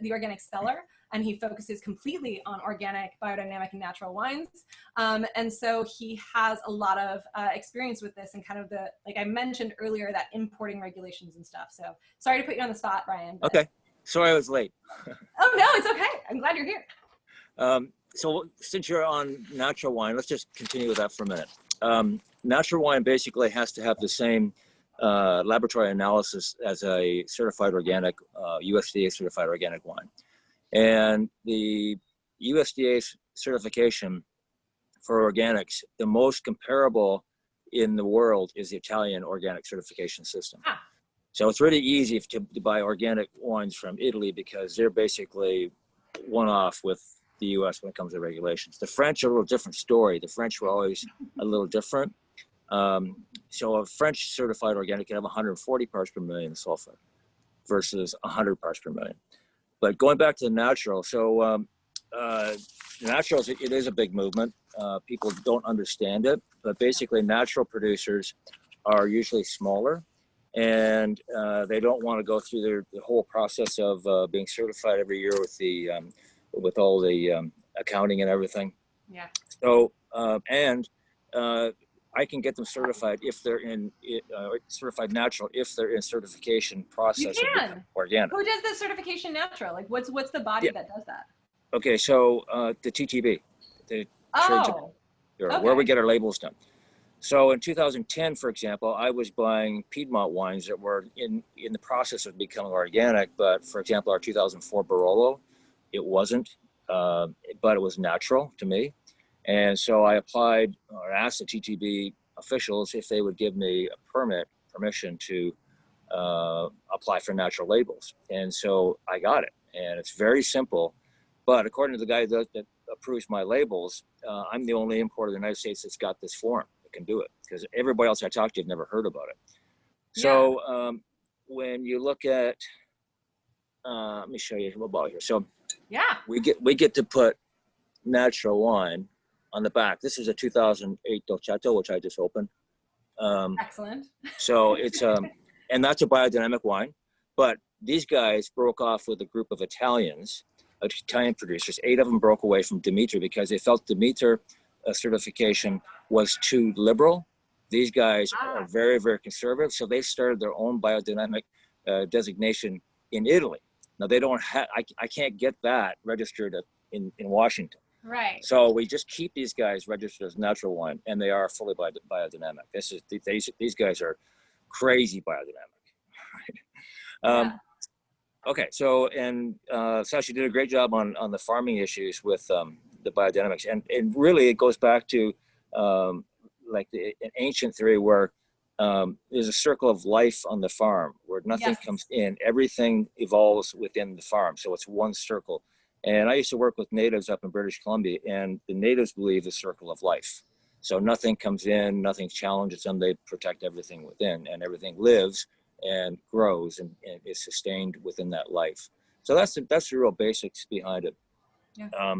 the Organic Cellar, and he focuses completely on organic, biodynamic, and natural wines. And so he has a lot of experience with this, and kind of like I mentioned earlier, that importing regulations and stuff. So sorry to put you on the spot, Brian. But... Okay, sorry I was late. Oh no, it's okay. I'm glad you're here. So since you're on natural wine, let's just continue with that for a minute. Natural wine basically has to have the same laboratory analysis as a certified organic, USDA certified organic wine. And the USDA certification for organics, the most comparable in the world is the Italian organic certification system. Ah. So it's really easy to buy organic wines from Italy, because they're basically one-off with the US when it comes to regulations. The French are a little different story. The French were always a little different. So a French certified organic can have 140 parts per million sulfur versus 100 parts per million. But going back to the natural, so naturals, it is a big movement. People don't understand it, but basically natural producers are usually smaller, and they don't want to go through the whole process of being certified every year with all the accounting and everything. Yeah. So I can get them certified if they're certified natural, if they're in certification process. You can. Organic. Who does the certification natural? Like what's the body that does that? Okay, so the TTB, the where we get our labels done. So in 2010, for example, I was buying Piedmont wines that were in the process of becoming organic, but for example, our 2004 Barolo, it wasn't, but it was natural to me. And so I applied or asked the TTB officials if they would give me a permission to apply for natural labels. And so I got it. And it's very simple. But according to the guy that approves my labels, I'm the only importer in the United States that's got this form that can do it, because everybody else I talked to have never heard about it. So when you look at, let me show you about here. So we get to put natural wine on the back. This is a 2008 Dolcetto, which I just opened. Excellent. So it's, and that's a biodynamic wine, but these guys broke off with a group of Italians Italian producers. 8 of them broke away from Demeter because they felt Demeter certification was too liberal. These guys are very, very conservative. So they started their own biodynamic designation in Italy. Now they don't have, I can't get that registered in Washington. Right. So we just keep these guys registered as natural wine, and they are fully biodynamic. These guys are crazy biodynamic. Okay, so Sasha did a great job on the farming issues with the biodynamics, and really it goes back to like an ancient theory where there's a circle of life on the farm where nothing comes in, everything evolves within the farm. So it's one circle. And I used to work with natives up in British Columbia, and the natives believe the circle of life. So nothing comes in, nothing challenges them. They protect everything within, and everything lives and grows and is sustained within that life. So that's the real basics behind it. Yeah.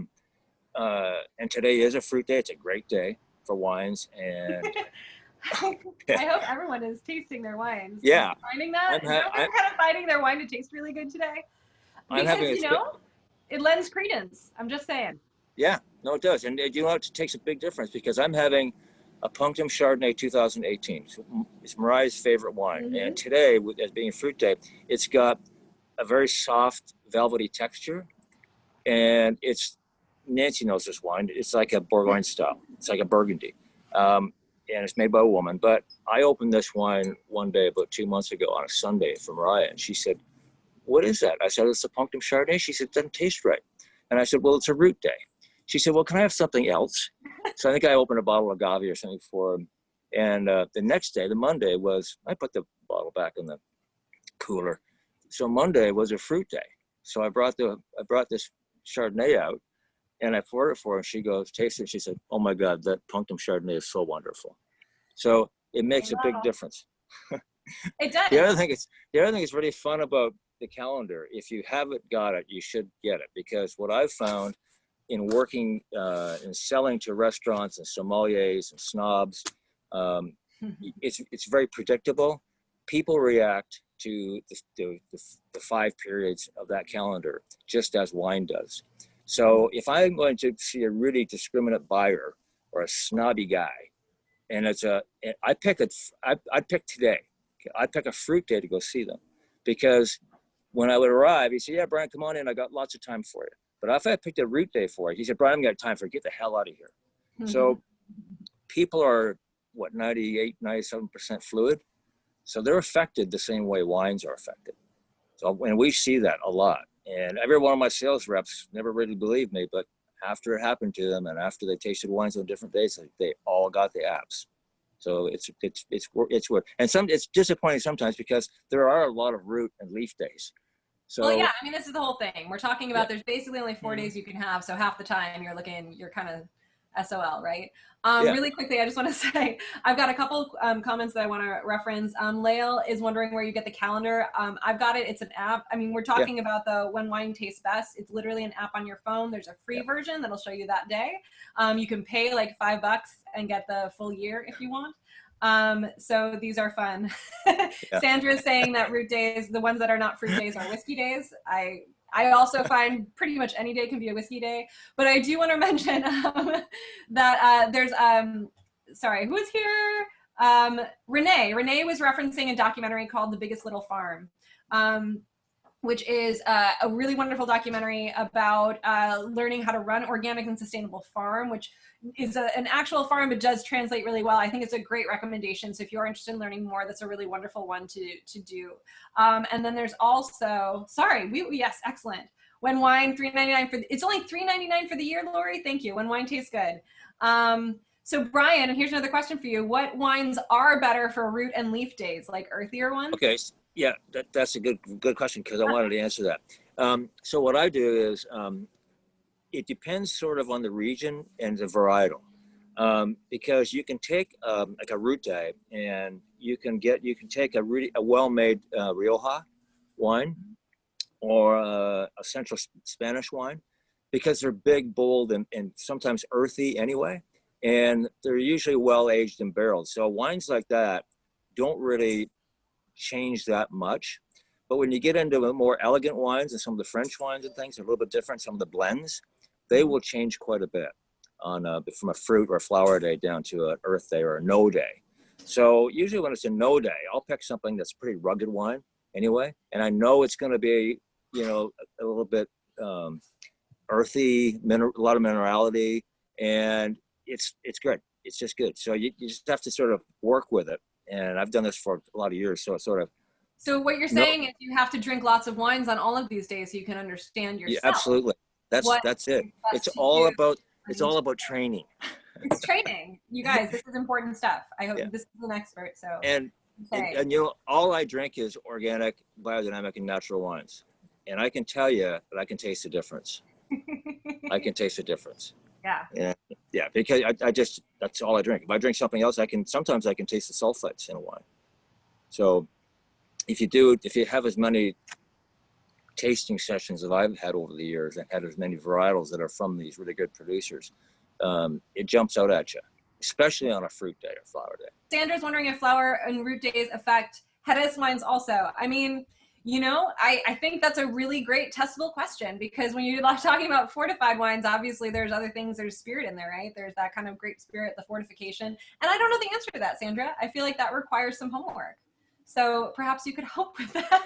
And today is a fruit day. It's a great day for wines, and I hope everyone is tasting their wines. Yeah, Finding that they're kind of finding their wine to taste really good today, because it lends credence. I'm just saying. Yeah, no, it does, and you know it takes a big difference because I'm having a Punctum Chardonnay 2018. It's Mariah's favorite wine, and today, as being fruit day, it's got a very soft, velvety texture, and Nancy knows this wine. It's like a Bourgogne style. It's like a Burgundy. And it's made by a woman. But I opened this wine one day about 2 months ago on a Sunday for Mariah, and she said, "What is that?" I said, "It's a Punctum Chardonnay." She said, "It doesn't taste right." And I said, "Well, it's a root day." She said, "Well, can I have something else?" So I think I opened a bottle of agave or something for him. And the next day, the Monday I put the bottle back in the cooler. So Monday was a fruit day. So I brought this Chardonnay out, and I poured it for her, and she goes, "Taste it." She said, "Oh my God, that Punctum Chardonnay is so wonderful." So it makes a big difference. It does. The other thing is really fun about the calendar. If you haven't got it, you should get it, because what I've found in working and selling to restaurants and sommeliers and snobs, it's very predictable. People react to the 5 periods of that calendar just as wine does. So if I'm going to see a really discriminate buyer or a snobby guy, and I pick today. I pick a fruit day to go see them, because when I would arrive, he said, "Yeah, Brian, come on in. I got lots of time for you." But if I picked a root day for it, he said, "Brian, I haven't got time for it. Get the hell out of here." So people are 98, 97% fluid. So they're affected the same way wines are affected. So, and we see that a lot. And every one of my sales reps never really believed me, but after it happened to them and after they tasted wines on different days, they all got the apps. So it's work. And it's disappointing sometimes because there are a lot of root and leaf days. So, well, yeah, I mean, this is the whole thing. We're talking about there's basically only 4 days you can have. So half the time you're kind of SOL, right? Really quickly, I just want to say, I've got a couple comments that I want to reference. Lael is wondering where you get the calendar. I've got it. It's an app. I mean, we're talking about the When Wine Tastes Best. It's literally an app on your phone. There's a free version that'll show you that day. You can pay like $5 and get the full year if you want. So these are fun. Sandra's saying that root days, the ones that are not fruit days, are whiskey days. I also find pretty much any day can be a whiskey day, but I do want to mention that there's, sorry, who is here? Renee. Renee was referencing a documentary called The Biggest Little Farm, which is a really wonderful documentary about learning how to run organic and sustainable farm, which is an actual farm, but does translate really well. I think it's a great recommendation. So if you're interested in learning more, that's a really wonderful one to do. And then there's also, yes, excellent. When Wine, $3.99 it's only $3.99 for the year, Lori. Thank you. When Wine Tastes Good. So Brian, and here's another question for you. What wines are better for root and leaf days, like earthier ones? Okay, yeah, that's a good question, because I wanted to answer that. So what I do is, it depends sort of on the region and the varietal, because you can take like a root day, and you can take a well-made Rioja wine or a Central Spanish wine, because they're big, bold, and sometimes earthy anyway, and they're usually well-aged and barreled. So wines like that don't really change that much. But when you get into more elegant wines and some of the French wines and things are a little bit different, some of the blends, they will change quite a bit on from a fruit or flower day down to an earth day or a no day. So usually when it's a no day, I'll pick something that's pretty rugged wine anyway, and I know it's going to be, you know, a little bit earthy, a lot of minerality, and it's good. It's just good. So you just have to sort of work with it. And I've done this for a lot of years, so it's sort of. So what you're saying is you have to drink lots of wines on all of these days so you can understand yourself. Yeah, absolutely. That's it. It's all about training. It's training. You guys, this is important stuff. I hope this is an expert. So and you know, all I drink is organic, biodynamic, and natural wines. And I can tell you that I can taste the difference. I can taste the difference. Yeah. Yeah, because I just, that's all I drink. If I drink something else, sometimes I can taste the sulfites in a wine. So if you have as many tasting sessions that I've had over the years and had as many varietals that are from these really good producers, it jumps out at you, especially on a fruit day or flower day. Sandra's wondering if flower and root days affect Jerez wines also. I mean, you know, I think that's a really great testable question, because when you're talking about fortified wines, obviously there's other things, there's spirit in there, right? There's that kind of grape spirit, the fortification. And I don't know the answer to that, Sandra. I feel like that requires some homework. So perhaps you could help with that.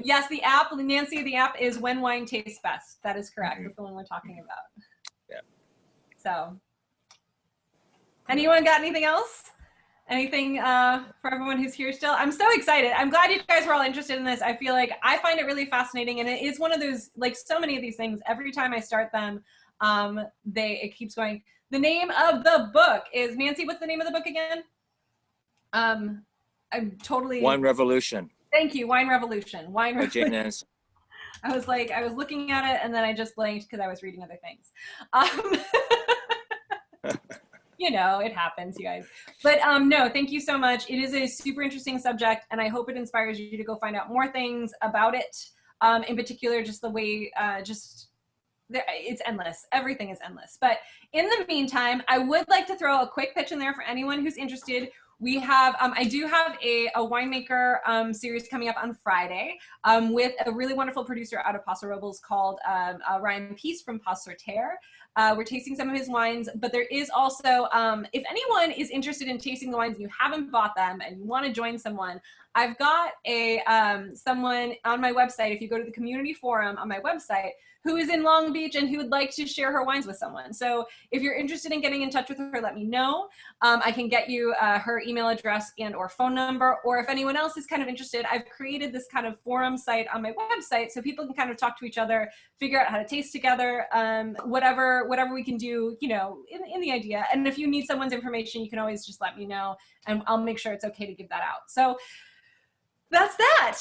Yes, the app, Nancy, the app is When Wine Tastes Best. That is correct. That's the one we're talking about. Yeah. So, anyone got anything else? Anything for everyone who's here still? I'm so excited. I'm glad you guys were all interested in this. I feel like I find it really fascinating, and it is one of those, like so many of these things, every time I start them, it keeps going. The name of the book is, Nancy, what's the name of the book again? I'm totally. Wine Revolution. Thank you. Wine Revolution. Wine Revolution. Jane Anson. I was looking at it and then I just blanked because I was reading other things. You know, it happens, you guys. But no, thank you so much. It is a super interesting subject, and I hope it inspires you to go find out more things about it. In particular, just the way, it's endless. Everything is endless. But in the meantime, I would like to throw a quick pitch in there for anyone who's interested. We have, I do have a winemaker series coming up on Friday with a really wonderful producer out of Paso Robles called Ryan Peace from Pas Sur Terre. We're tasting some of his wines, but there is also, if anyone is interested in tasting the wines and you haven't bought them and you want to join someone, I've got someone on my website, if you go to the community forum on my website, who is in Long Beach and who would like to share her wines with someone. So if you're interested in getting in touch with her, let me know. I can get you her email address and or phone number, or if anyone else is kind of interested, I've created this kind of forum site on my website so people can kind of talk to each other, figure out how to taste together, whatever we can do, you know, in the idea. And if you need someone's information, you can always just let me know and I'll make sure it's okay to give that out. So that's that.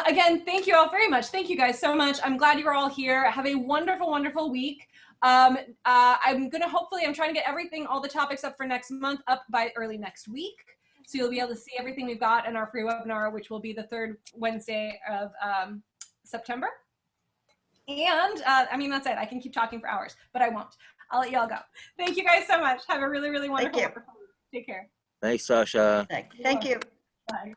Again, thank you all very much. Thank you guys so much. I'm glad you were all here. Have a wonderful, wonderful week. I'm trying to get everything, all the topics up for next month up by early next week. So you'll be able to see everything we've got in our free webinar, which will be the third Wednesday of September. And I mean, that's it. I can keep talking for hours, but I won't. I'll let y'all go. Thank you guys so much. Have a really, really wonderful week. Take care. Thanks, Sasha. Thank you. Bye.